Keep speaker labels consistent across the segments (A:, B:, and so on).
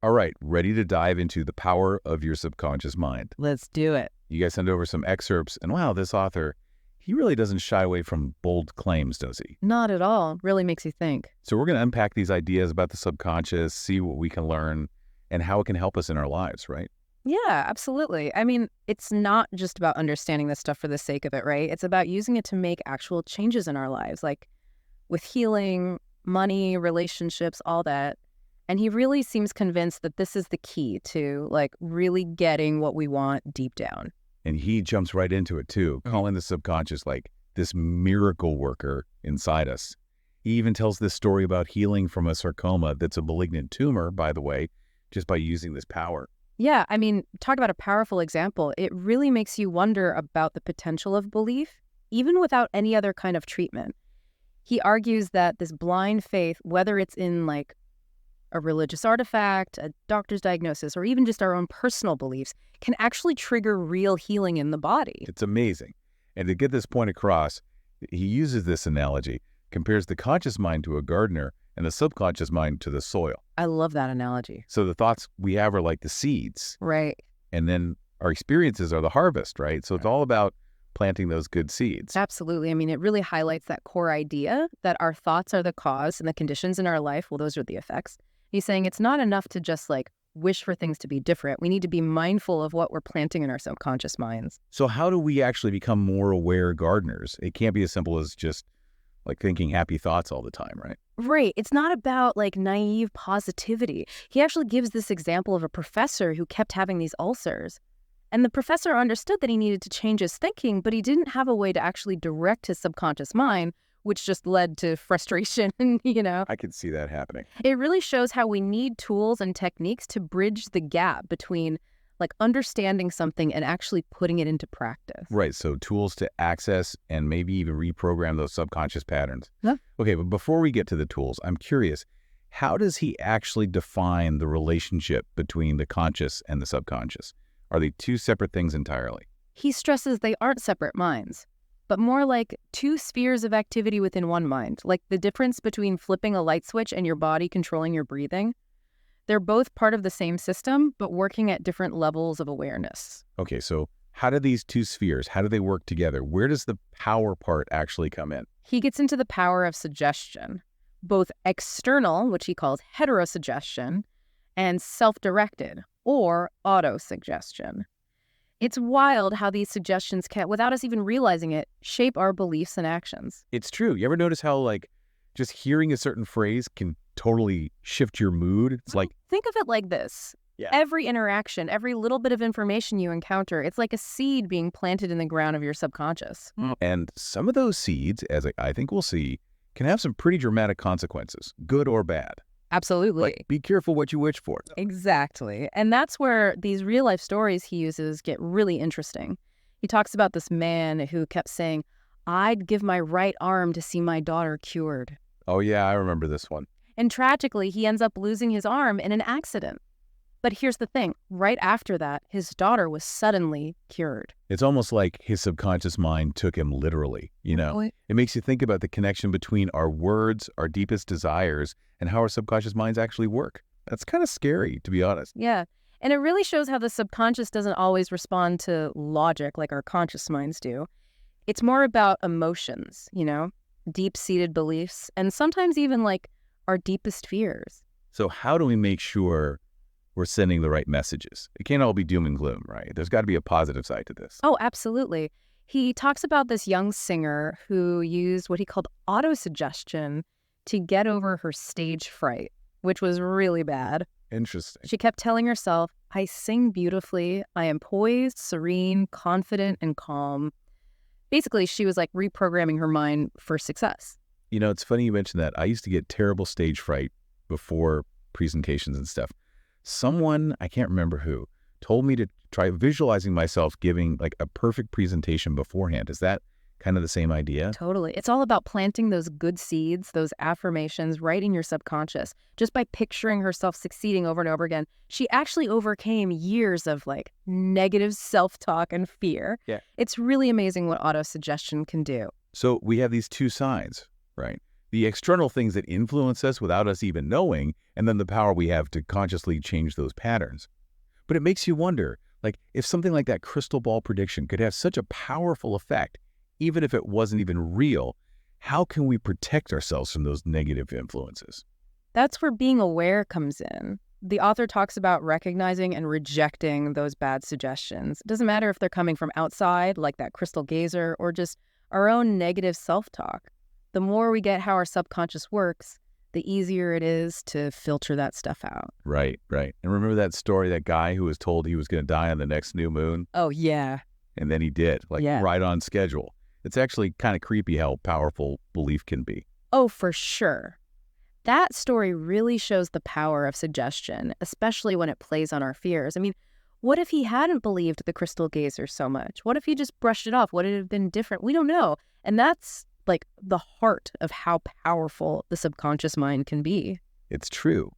A: All right, ready to dive into the power of your subconscious mind.
B: Let's do it.
A: You guys send over some excerpts, and wow, this author, he really doesn't shy away from bold claims, does he?
B: Not at all. Really makes you think.
A: So we're going to unpack these ideas about the subconscious, see what we can learn, and how it can help us in our lives, right?
B: Yeah, absolutely. I mean, it's not just about understanding this stuff for the sake of it, right? It's about using it to make actual changes in our lives, like with healing, money, relationships, all that. And he really seems convinced that this is the key to like really getting what we want deep down.
A: And he jumps right into it too, calling the subconscious like this miracle worker inside us. He even tells this story about healing from a sarcoma that's a malignant tumor, by the way, just by using this power.
B: Yeah, I mean, talk about a powerful example. It really makes you wonder about the potential of belief, even without any other kind of treatment. He argues that this blind faith, whether it's in like a religious artifact, a doctor's diagnosis, or even just our own personal beliefs, can actually trigger real healing in the body.
A: It's amazing. And to get this point across, he uses this analogy, compares the conscious mind to a gardener and the subconscious mind to the soil.
B: I love that analogy.
A: So the thoughts we have are like the seeds,
B: Right.
A: and then our experiences are the harvest, right? So it's all about planting those good seeds.
B: Absolutely. I mean, it really highlights that core idea that our thoughts are the cause and the conditions in our life, well, those are the effects. He's saying it's not enough to just like wish for things to be different. We need to be mindful of what we're planting in our subconscious minds.
A: So how do we actually become more aware gardeners? It can't be as simple as just like thinking happy thoughts all the time, right?
B: Right. It's not about like naive positivity. He actually gives this example of a professor who kept having these ulcers. And the professor understood that he needed to change his thinking, but he didn't have a way to actually direct his subconscious mind, which just led to frustration,
A: I can see that happening.
B: It really shows how we need tools and techniques to bridge the gap between like understanding something and actually putting it into practice.
A: Right. So tools to access and maybe even reprogram those subconscious patterns.
B: Yeah.
A: Okay, but before we get to the tools, I'm curious, how does he actually define the relationship between the conscious and the subconscious? Are they two separate things entirely?
B: He stresses they aren't separate minds, but more like two spheres of activity within one mind, like the difference between flipping a light switch and your body controlling your breathing. They're both part of the same system, but working at different levels of awareness.
A: Okay, so how do these two spheres, how do they work together? Where does the power part actually come in?
B: He gets into the power of suggestion, both external, which he calls heterosuggestion, and self-directed, or autosuggestion. It's wild how these suggestions can, without us even realizing it, shape our beliefs and actions.
A: It's true. You ever notice how like just hearing a certain phrase can totally shift your mood? It's like,
B: Think of it like this.
A: Yeah.
B: Every interaction, every little bit of information you encounter, it's like a seed being planted in the ground of your subconscious.
A: and some of those seeds, as I think we'll see, can have some pretty dramatic consequences, good or bad.
B: Absolutely.
A: Like, be careful what you wish for.
B: Exactly. And that's where these real life stories he uses get really interesting. He talks about this man who kept saying, "I'd give my right arm to see my daughter cured."
A: Oh yeah, I remember this one.
B: And tragically, he ends up losing his arm in an accident. But here's the thing. Right after that, his daughter was suddenly cured.
A: It's almost like his subconscious mind took him literally,
B: Really?
A: It makes you think about the connection between our words, our deepest desires, and how our subconscious minds actually work. That's kind of scary, to be honest.
B: Yeah. And it really shows how the subconscious doesn't always respond to logic like our conscious minds do. It's more about emotions, deep-seated beliefs, and sometimes even like our deepest fears.
A: So how do we make sure we're sending the right messages? It can't all be doom and gloom, right? There's got to be a positive side to this.
B: Oh, absolutely. He talks about this young singer who used what he called autosuggestion to get over her stage fright, which was really bad.
A: Interesting.
B: She kept telling herself, "I sing beautifully. I am poised, serene, confident, and calm." Basically, she was like reprogramming her mind for success.
A: It's funny you mentioned that. I used to get terrible stage fright before presentations and stuff. Someone, I can't remember who, told me to try visualizing myself giving like a perfect presentation beforehand. Is that kind of the same idea?
B: Totally. It's all about planting those good seeds, those affirmations right in your subconscious. Just by picturing herself succeeding over and over again, she actually overcame years of like negative self-talk and fear.
A: Yeah.
B: It's really amazing what autosuggestion can do.
A: So we have these two sides, right? The external things that influence us without us even knowing, and then the power we have to consciously change those patterns. But it makes you wonder, like, if something like that crystal ball prediction could have such a powerful effect, even if it wasn't even real, how can we protect ourselves from those negative influences?
B: That's where being aware comes in. The author talks about recognizing and rejecting those bad suggestions. It doesn't matter if they're coming from outside, like that crystal gazer, or just our own negative self-talk. The more we get how our subconscious works, the easier it is to filter that stuff out.
A: Right, right. And remember that story, that guy who was told he was going to die on the next new moon?
B: Oh, yeah.
A: And then he did, like
B: Yeah.
A: right on schedule. It's actually kind of creepy how powerful belief can be.
B: Oh, for sure. That story really shows the power of suggestion, especially when it plays on our fears. I mean, what if he hadn't believed the crystal gazer so much? What if he just brushed it off? Would it have been different? We don't know. And that's like the heart of how powerful the subconscious mind can be.
A: It's true.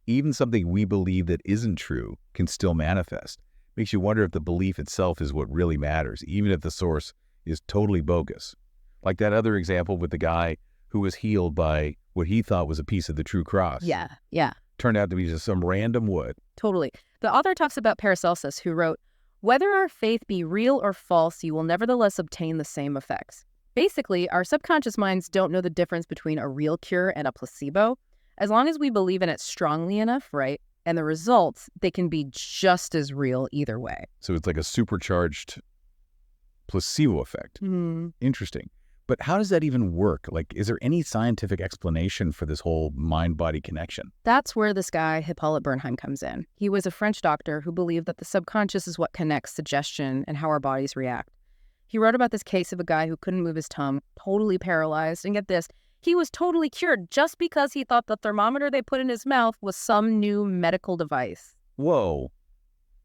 A: Even something we believe that isn't true can still manifest. Makes you wonder if the belief itself is what really matters, even if the source is totally bogus. Like that other example with the guy who was healed by what he thought was a piece of the true cross.
B: Yeah.
A: Turned out to be just some random wood.
B: Totally. The author talks about Paracelsus, who wrote, "Whether our faith be real or false, you will nevertheless obtain the same effects." Basically, our subconscious minds don't know the difference between a real cure and a placebo. As long as we believe in it strongly enough, right? And the results, they can be just as real either way.
A: So it's like a supercharged placebo effect. Interesting. But how does that even work? Like, is there any scientific explanation for this whole mind-body connection?
B: That's where this guy, Hippolyte Bernheim, comes in. He was a French doctor who believed that the subconscious is what connects suggestion and how our bodies react. He wrote about this case of a guy who couldn't move his tongue, totally paralyzed, and get this, he was totally cured just because he thought the thermometer they put in his mouth was some new medical device.
A: Whoa,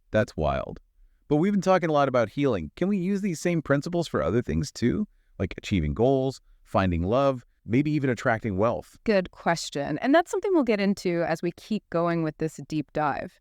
A: that's wild. But we've been talking a lot about healing. Can we use these same principles for other things too? Like achieving goals, finding love, maybe even attracting wealth?
B: Good question. And that's something we'll get into as we keep going with this deep dive.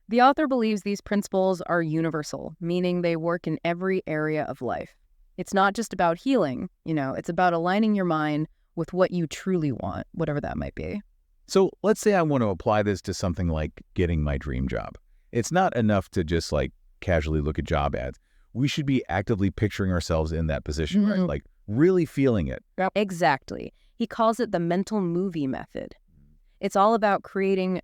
B: The author believes these principles are universal, meaning they work in every area of life. It's not just about healing, it's about aligning your mind with what you truly want, whatever that might be.
A: So let's say I want to apply this to something like getting my dream job. It's not enough to just like casually look at job ads. We should be actively picturing ourselves in that position, right? Like really feeling it.
B: Yep. Exactly. He calls it the mental movie method. It's all about creating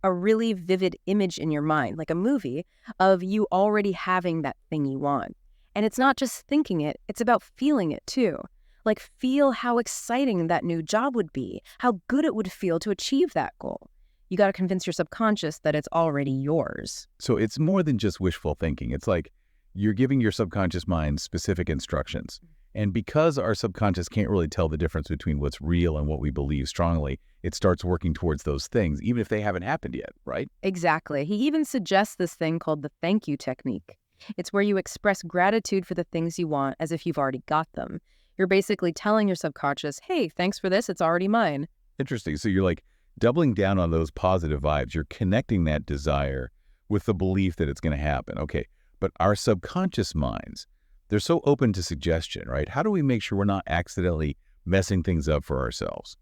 B: a really vivid image in your mind, like a movie, of you already having that thing you want. And it's not just thinking it, it's about feeling it too. Like feel how exciting that new job would be, how good it would feel to achieve that goal. You got to convince your subconscious that it's already yours.
A: So it's more than just wishful thinking. It's like you're giving your subconscious mind specific instructions. And because our subconscious can't really tell the difference between what's real and what we believe strongly, it starts working towards those things, even if they haven't happened yet, right?
B: Exactly. He even suggests this thing called the thank you technique. It's where you express gratitude for the things you want as if you've already got them. You're basically telling your subconscious, hey, thanks for this, it's already mine.
A: Interesting. So you're like doubling down on those positive vibes. You're connecting that desire with the belief that it's going to happen. Okay, but our subconscious minds, they're so open to suggestion, right? How do we make sure we're not accidentally messing things up for ourselves?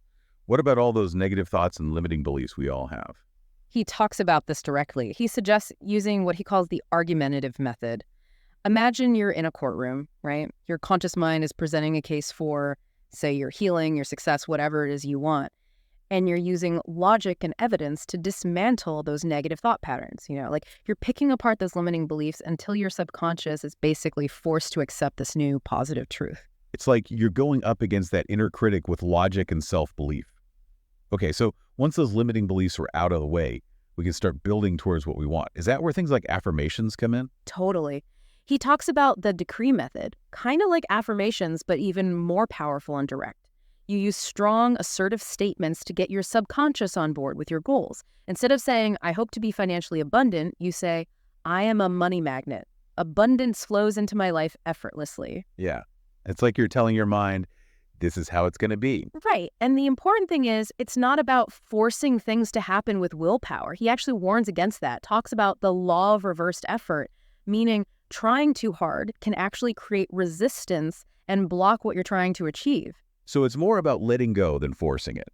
A: What about all those negative thoughts and limiting beliefs we all have?
B: He talks about this directly. He suggests using what he calls the argumentative method. Imagine you're in a courtroom, right? Your conscious mind is presenting a case for, say, your healing, your success, whatever it is you want. And you're using logic and evidence to dismantle those negative thought patterns. Like you're picking apart those limiting beliefs until your subconscious is basically forced to accept this new positive truth.
A: It's like you're going up against that inner critic with logic and self-belief. Okay, so once those limiting beliefs are out of the way, we can start building towards what we want. Is that where things like affirmations come in?
B: Totally. He talks about the decree method, kind of like affirmations, but even more powerful and direct. You use strong, assertive statements to get your subconscious on board with your goals. Instead of saying, I hope to be financially abundant, you say, I am a money magnet. Abundance flows into my life effortlessly.
A: Yeah. It's like you're telling your mind, this is how it's going to be.
B: Right. And the important thing is, it's not about forcing things to happen with willpower. He actually warns against that, talks about the law of reversed effort, meaning trying too hard can actually create resistance and block what you're trying to achieve.
A: So it's more about letting go than forcing it.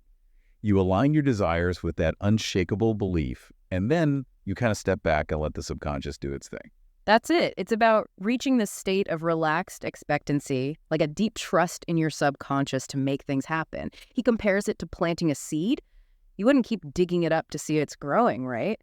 A: You align your desires with that unshakable belief, and then you kind of step back and let the subconscious do its thing.
B: That's it. It's about reaching the state of relaxed expectancy, like a deep trust in your subconscious to make things happen. He compares it to planting a seed. You wouldn't keep digging it up to see it's growing, right?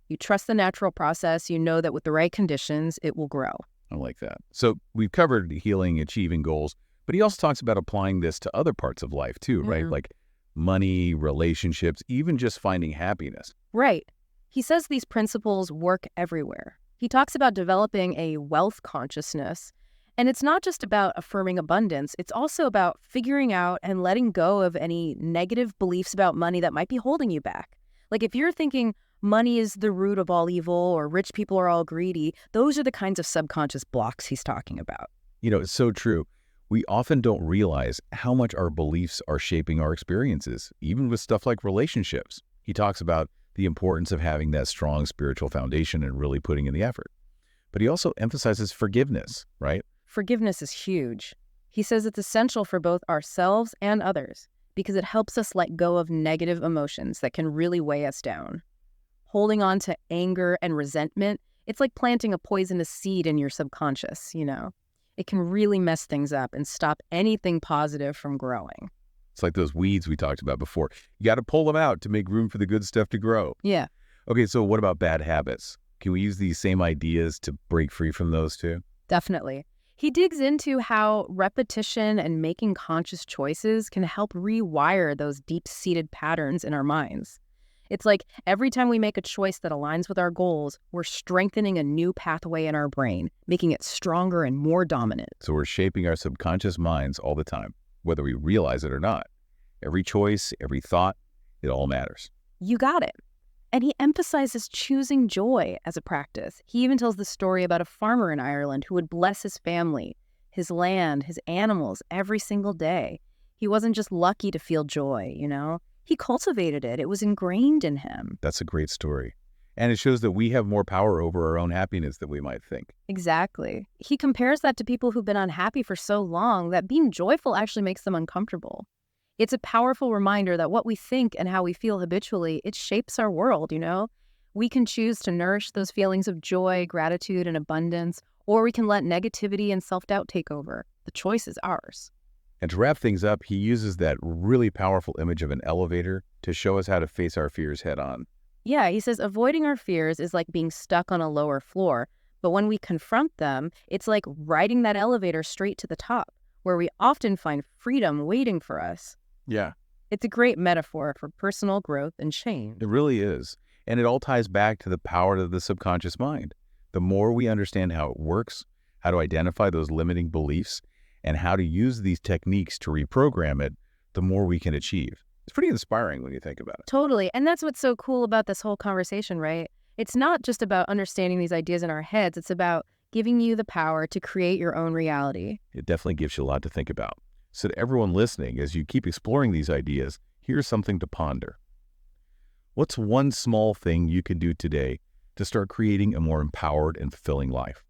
B: You trust the natural process. You know that with the right conditions, it will grow.
A: I like that. So we've covered healing, achieving goals, but he also talks about applying this to other parts of life too, right? Like money, relationships, even just finding happiness.
B: Right. He says these principles work everywhere. He talks about developing a wealth consciousness, and it's not just about affirming abundance. It's also about figuring out and letting go of any negative beliefs about money that might be holding you back. Like if you're thinking money is the root of all evil or rich people are all greedy, those are the kinds of subconscious blocks he's talking about.
A: You know, it's so true. We often don't realize how much our beliefs are shaping our experiences, even with stuff like relationships. He talks about the importance of having that strong spiritual foundation and really putting in the effort. But he also emphasizes forgiveness, right?
B: Forgiveness is huge. He says it's essential for both ourselves and others because it helps us let go of negative emotions that can really weigh us down. Holding on to anger and resentment, it's like planting a poisonous seed in your subconscious, you know? It can really mess things up and stop anything positive from growing.
A: It's like those weeds we talked about before. You got to pull them out to make room for the good stuff to grow.
B: Yeah.
A: Okay, so what about bad habits? Can we use these same ideas to break free from those too?
B: Definitely. He digs into how repetition and making conscious choices can help rewire those deep-seated patterns in our minds. It's like every time we make a choice that aligns with our goals, we're strengthening a new pathway in our brain, making it stronger and more dominant.
A: So we're shaping our subconscious minds all the time, whether we realize it or not. Every choice, every thought, it all matters.
B: You got it. And he emphasizes choosing joy as a practice. He even tells the story about a farmer in Ireland who would bless his family, his land, his animals every single day. He wasn't just lucky to feel joy, you know? He cultivated it. It was ingrained in him.
A: That's a great story. And it shows that we have more power over our own happiness than we might think.
B: Exactly. He compares that to people who've been unhappy for so long that being joyful actually makes them uncomfortable. It's a powerful reminder that what we think and how we feel habitually, it shapes our world, you know? We can choose to nourish those feelings of joy, gratitude, and abundance, or we can let negativity and self-doubt take over. The choice is ours.
A: And to wrap things up, he uses that really powerful image of an elevator to show us how to face our fears head on.
B: Yeah, he says avoiding our fears is like being stuck on a lower floor. But when we confront them, it's like riding that elevator straight to the top, where we often find freedom waiting for us.
A: Yeah.
B: It's a great metaphor for personal growth and change.
A: It really is. And it all ties back to the power of the subconscious mind. The more we understand how it works, how to identify those limiting beliefs, and how to use these techniques to reprogram it, the more we can achieve. It's pretty inspiring when you think about it.
B: Totally. And that's what's so cool about this whole conversation, right? It's not just about understanding these ideas in our heads. It's about giving you the power to create your own reality.
A: It definitely gives you a lot to think about. So to everyone listening, as you keep exploring these ideas, here's something to ponder. What's one small thing you can do today to start creating a more empowered and fulfilling life?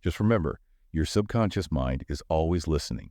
A: Just remember, your subconscious mind is always listening,